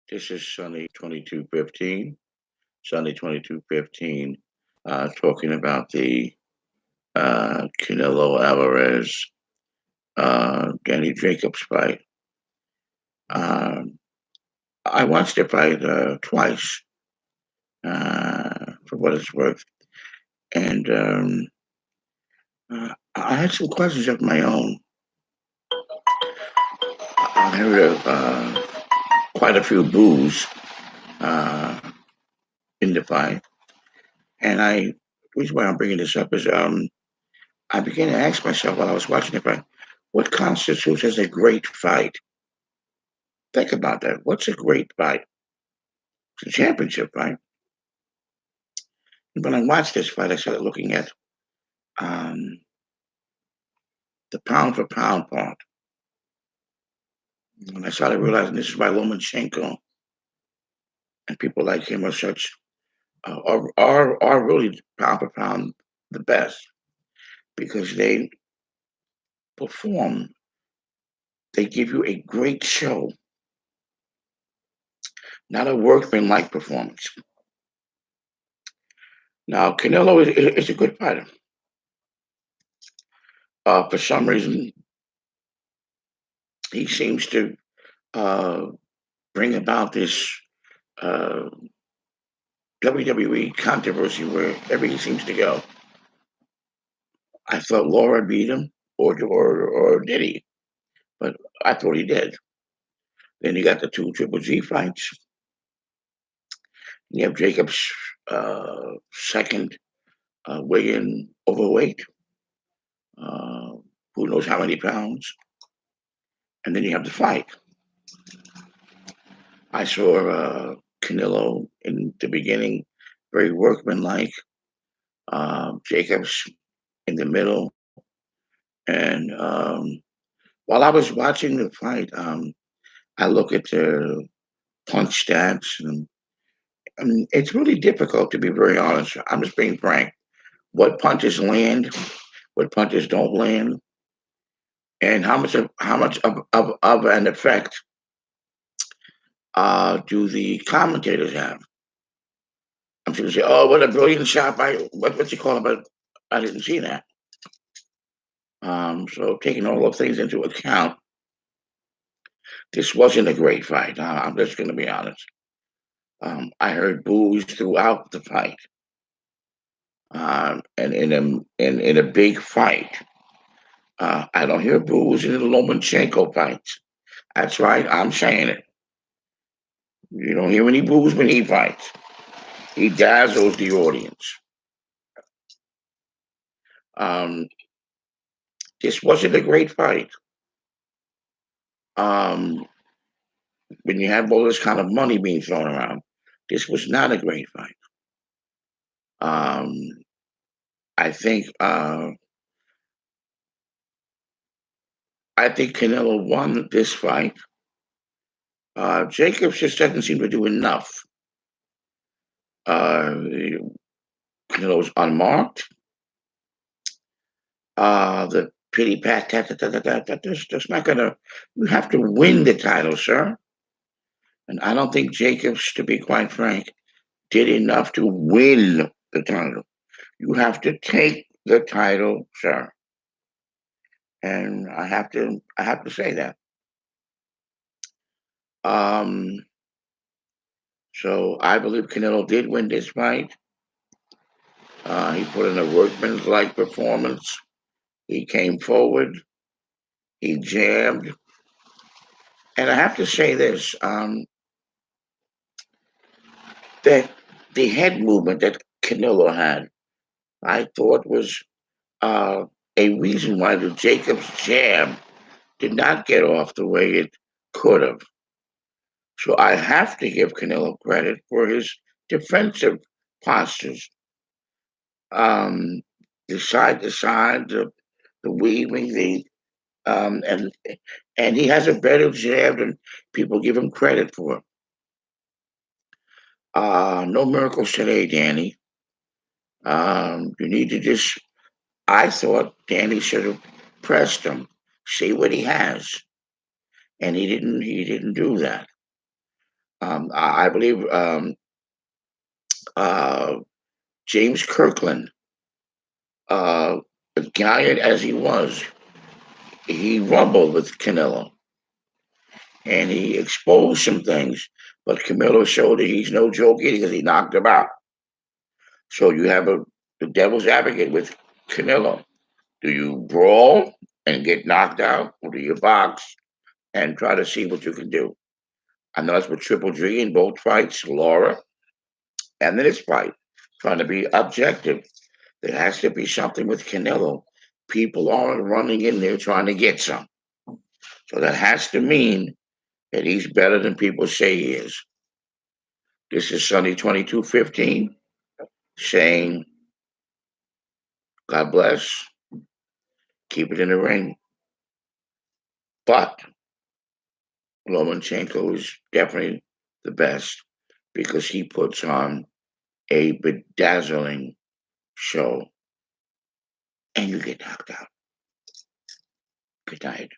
This is Sunday 2215. Sunday 2215, talking about the Canelo Alvarez, Danny Jacobs fight. Um, I watched the fight twice, for what it's worth, and I had some questions of my own. I heard quite a few boos uh, in the fight, and the reason why I'm bringing this up is I began to ask myself while I was watching the fight, what constitutes as a great fight? Think about that. What's a great fight? It's a championship fight. And when I watched this fight, I started looking at um, the pound for pound part. And I started realizing this is why Lomachenko and people like him are such are really pound for pound the best because they perform. They give you a great show, not a workmanlike performance. Now Canelo is a good fighter. For some reason, he seems to uh, bring about this uh, WWE controversy wherever he seems to go. I thought Laura beat him, or did he? But I thought he did. Then you got the two Triple G fights. You have Jacobs' second weigh-in overweight, uh, who knows how many pounds, and then you have the fight. I saw Canelo in the beginning, very workmanlike. Jacobs in the middle, and while I was watching the fight, I look at the punch stats, and it's really difficult to be very honest. I'm just being frank. What punches land, what punches don't land, and how much of an effect do the commentators have? I'm going to say, "Oh, what a brilliant shot by what's he calling?" But I didn't see that. So taking all those things into account, this wasn't a great fight. I'm just going to be honest. I heard boos throughout the fight, and in a big fight. I don't hear boos in the Lomachenko fights. That's right, I'm saying it. You don't hear any boos when he fights. He dazzles the audience. Um, this wasn't a great fight. Um, when you have all this kind of money being thrown around, this was not a great fight. Um, I think uh, I think Canelo won this fight. Jacobs just doesn't seem to do enough. Uh, Canelo's unmarked. The pity pat tat tat tat tat tat. That's not gonna. You have to win the title, sir. And I don't think Jacobs, to be quite frank, did enough to win the title. You have to take the title, sir. And I have to say that. Um, so I believe Canelo did win this fight. He put in a workmanlike performance. He came forward. He jammed. And I have to say this: that the head movement that Canelo had, I thought was uh, a reason why the Jacobs jab did not get off the way it could have. So I have to give Canelo credit for his defensive postures. Um, the side to side, the weaving, the um, and and he has a better jab than people give him credit for. No miracles today, Danny. You need to just. I thought Danny should have pressed him, see what he has, and he didn't. He didn't do that. I believe uh, James Kirkland, a giant as he was, he rumbled with Canelo and he exposed some things. But Canelo showed that he's no joke either because he knocked him out. So you have the devil's advocate with Canelo. Do you brawl and get knocked out, or do you box and try to see what you can do? I know that's with Triple G in both fights, Laura, and in this fight, trying to be objective. There has to be something with Canelo. People aren't running in there trying to get some. So that has to mean that he's better than people say he is. This is Sunday 2215 saying, God bless, keep it in the ring. But Lomachenko is definitely the best because he puts on a bedazzling show and you get knocked out. Good night.